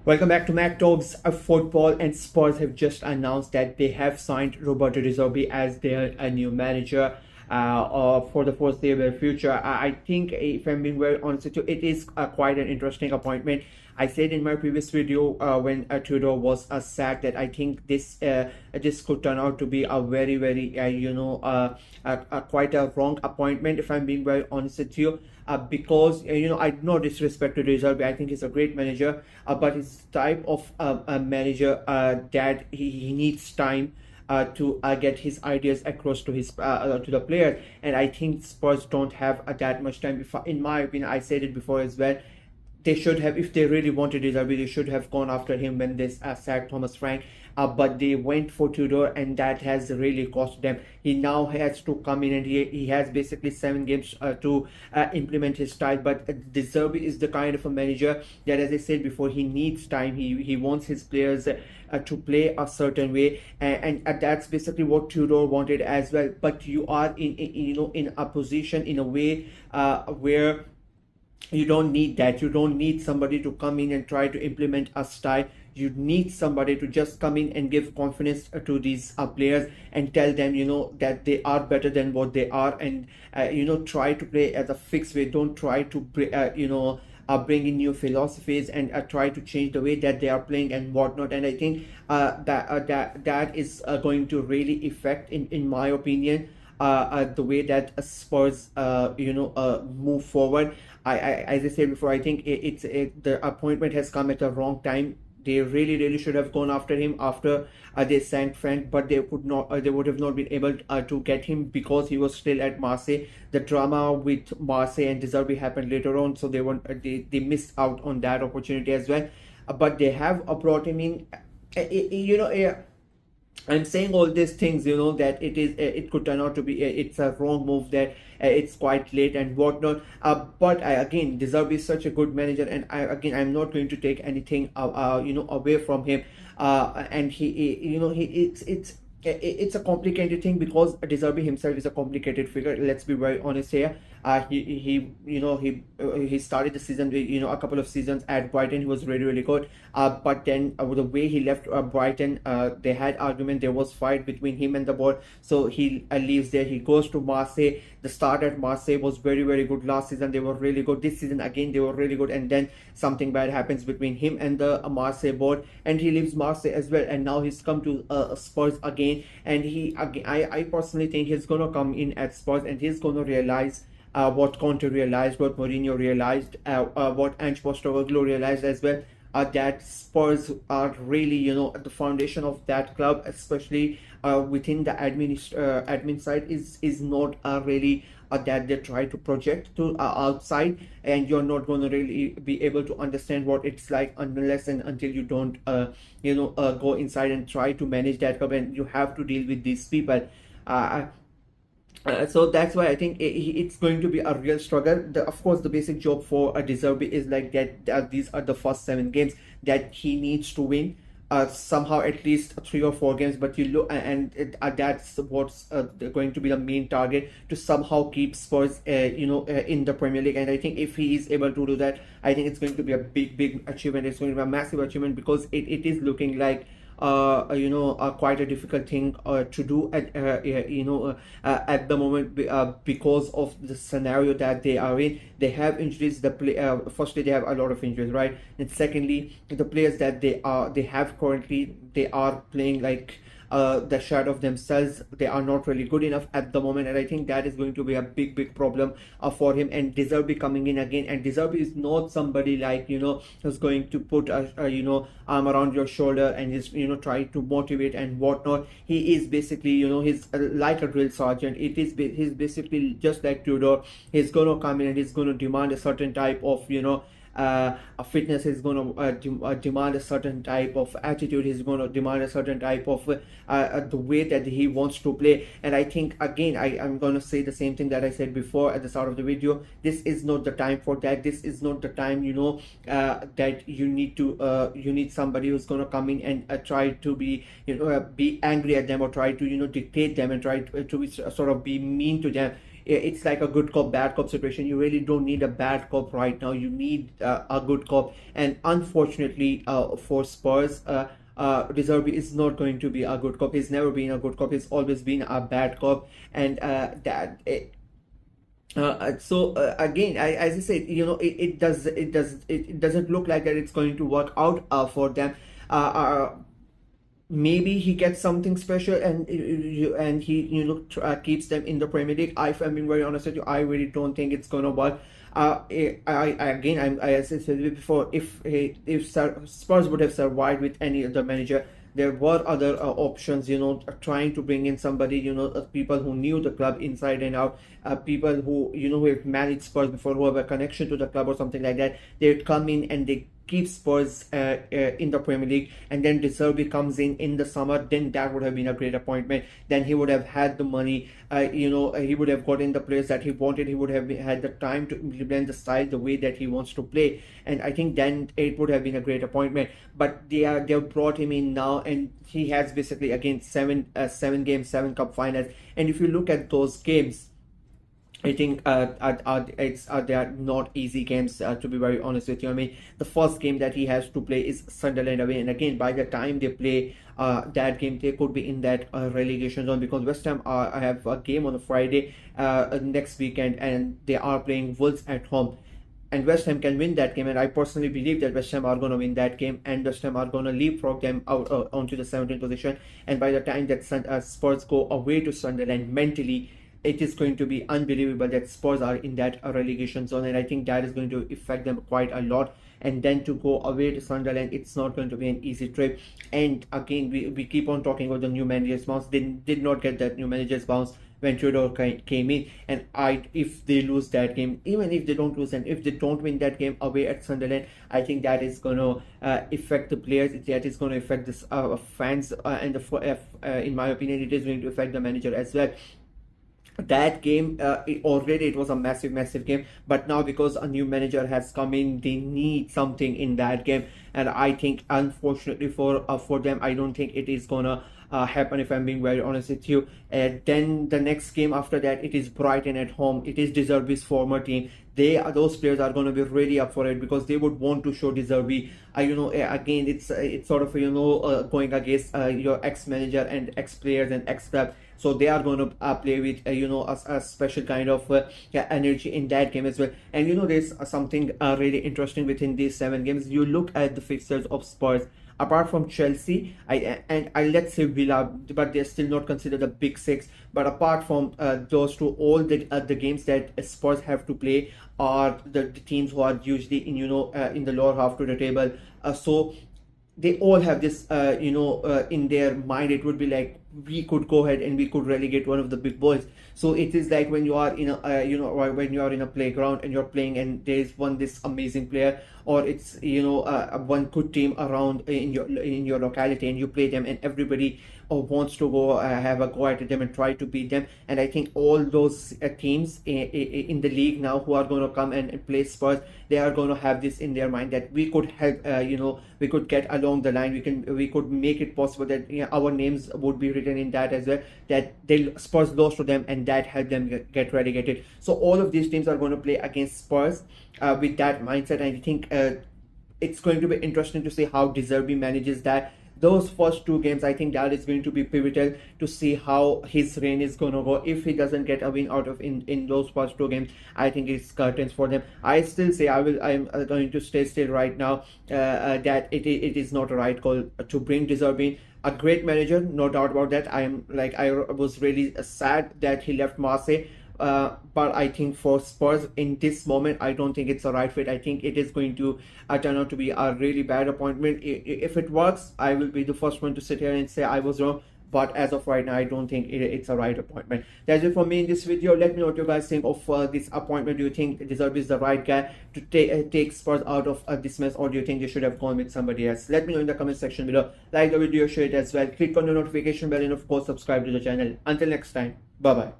Welcome back to Mac Talks. Football and Spurs have just announced that they have signed Roberto De Zerbi as their new manager for the foreseeable future. I think, if I'm being very honest with you, it is quite an interesting appointment. I said in my previous video when Tudor was sacked that I think this could turn out to be a very quite a wrong appointment, if I'm being very honest with you. Because I no disrespect to De Zerbi, I think he's a great manager, but his type of a manager that he needs time to get his ideas across to his to the players, and I think Spurs don't have that much time. In my opinion, I said it before as well. They should have, if they really wanted De Zerbi, they should have gone after him when they sacked Thomas Frank. But they went for Tudor, and that has really cost them. He now has to come in, and he has basically 7 games to implement his style. But De Zerbi is the kind of a manager that, as I said before, he needs time. He wants his players to play a certain way, and that's basically what Tudor wanted as well. But you are in a position, in a way where you don't need that. You don't need somebody to come in and try to implement a style. You need somebody to just come in and give confidence to these players and tell them that they are better than what they are, and try to play as a fixed way. Don't try to bring in new philosophies and try to change the way that they are playing and whatnot. And I think that is going to really affect, in my opinion, the way that Spurs move forward. As I said before, I think the appointment has come at the wrong time. They really should have gone after him after they signed Frank, but they could not. They would have not been able to get him because he was still at Marseille. The drama with Marseille and De Zerbi happened later on, so they missed out on that opportunity as well. But they have brought him in. I'm saying all these things, that it could turn out to be it's a wrong move, that it's quite late and whatnot. But again, De Zerbi is such a good manager, and I'm not going to take anything away from him. And it's a complicated thing because De Zerbi himself is a complicated figure. Let's be very honest here. He started the season with, a couple of seasons at Brighton. He was really good. But then the way he left Brighton, they had argument. There was fight between him and the board. So he leaves there. He goes to Marseille. The start at Marseille was very good. Last season they were really good. This season again they were really good. And then something bad happens between him and the Marseille board, and he leaves Marseille as well. And now he's come to Spurs again. And I personally think he's gonna come in at Spurs, and he's gonna realize what Conte realized, what Mourinho realized, what Ange Postecoglou realized as well, that Spurs are really, at the foundation of that club, especially within the admin side, is not really that they try to project to outside, and you're not going to really be able to understand what it's like unless and until you don't go inside and try to manage that club, and you have to deal with these people. So that's why I think it's going to be a real struggle. Of course, the basic job for De Zerbi is like that. These are the first 7 games that he needs to win. Somehow at least 3 or 4 games, but you look, and that's what's going to be the main target, to somehow keep Spurs in the Premier League. And I think if he is able to do that, I think it's going to be a big achievement. It's going to be a massive achievement, because it is looking like quite a difficult thing to do at the moment, because of the scenario that they are in. They have injuries. Firstly, they have a lot of injuries, right? And secondly, the players that they have currently, they are playing like the shadow of themselves. They are not really good enough at the moment, and I think that is going to be a big problem for him. And De Zerbi coming in again, and De Zerbi is not somebody like who's going to put a arm around your shoulder and just try to motivate and whatnot. He is basically he's like a drill sergeant. He's basically just like Tudor. He's gonna come in and he's gonna demand a certain type of a fitness. Is going to demand a certain type of attitude. He's going to demand a certain type of the way that he wants to play. And I think again, I'm going to say the same thing that I said before at the start of the video. This is not the time for that. This is not the time that you need somebody who's going to come in and try to be angry at them, or try to dictate them, and try to sort of be mean to them. it's like a good cop, bad cop situation. You really don't need a bad cop right now. You need a good cop. And unfortunately, for Spurs, De Zerbi is not going to be a good cop. He's never been a good cop. He's always been a bad cop, and again, as I said, it doesn't look like that it's going to work out for them. Maybe he gets something special, and he keeps them in the Premier League. If I'm being very honest with you, I really don't think it's gonna work. As I said before, if Spurs would have survived with any other manager, there were other options, trying to bring in somebody, people who knew the club inside and out, people who have managed Spurs before, who have a connection to the club or something like that. They would come in and they keep Spurs in the Premier League, and then De Zerbi comes in the summer. Then that would have been a great appointment. Then he would have had the money, he would have gotten the players that he wanted. He would have had the time to implement the style the way that he wants to play, and I think then it would have been a great appointment. But they brought him in now, and he has basically again seven games, 7 cup finals. And if you look at those games, I think they are not easy games, to be very honest with you. I mean, the first game that he has to play is Sunderland away, and again, by the time they play that game, they could be in that relegation zone, because West Ham have a game on a Friday next weekend, and they are playing Wolves at home. And West Ham can win that game, and I personally believe that West Ham are going to win that game, and West Ham are going to leapfrog them out onto the 17th position. And by the time that Spurs go away to Sunderland, mentally, it is going to be unbelievable that Spurs are in that relegation zone, and I think that is going to affect them quite a lot. And then to go away to Sunderland, it's not going to be an easy trip. And again, we keep on talking about the new manager's bounce. They did not get that new manager's bounce when Tudor came in, and if they lose that game, even if they don't lose, and if they don't win that game away at Sunderland, I think that is going to affect the players. That is going to affect the fans, and in my opinion, it is going to affect the manager as well. That game, it was a massive game, but now because a new manager has come in, they need something in that game, and I think unfortunately for them, I don't think it is gonna happen, if I'm being very honest with you. Then the next game after that, it is Brighton at home. It is De Zerbi's former team. Those players are going to be really up for it, because they would want to show De Zerbi, again, it's sort of going against your ex-manager and ex-players and ex-club. So they are going to play with a special kind of energy in that game as well. And there's something really interesting within these 7 games. You look at the fixtures of Spurs. Apart from Chelsea, let's say Villa, but they're still not considered a big 6. But apart from those two, all the games that Spurs have to play are the teams who are usually in the lower half to the table. So they all have this in their mind. It would be like, we could go ahead and we could relegate one of the big boys. So it is like when you are in when you are in a playground and you're playing, and there is this amazing player, or it's one good team around in your locality, and you play them, and everybody wants to go have a go at them and try to beat them. And I think all those teams in the league now who are going to come and play Spurs, they are going to have this in their mind, that we could help, we could get along the line, we could make it possible that our names would be written in that as well, that Spurs lost to them, and that helped them get relegated. So all of these teams are going to play against Spurs with that mindset, and I think it's going to be interesting to see how De Zerbi manages that. Those first 2 games, I think that is going to be pivotal to see how his reign is going to go. If he doesn't get a win out of in those first 2 games, I think it's curtains for them. I still say I'm going to stay still right now that it is not a right call to bring De Zerbi in. A great manager, no doubt about that. I was really sad that he left Marseille. But I think for Spurs in this moment, I don't think it's a right fit. I think it is going to turn out to be a really bad appointment. If it works, I will be the first one to sit here and say I was wrong. But as of right now, I don't think it's a right appointment. That's it for me in this video. Let me know what you guys think of this appointment. Do you think De Zerbi is the right guy to take Spurs out of this mess, or do you think they should have gone with somebody else? Let me know in the comment section below. Like the video, share it as well. Click on the notification bell, and of course subscribe to the channel. Until next time, bye bye.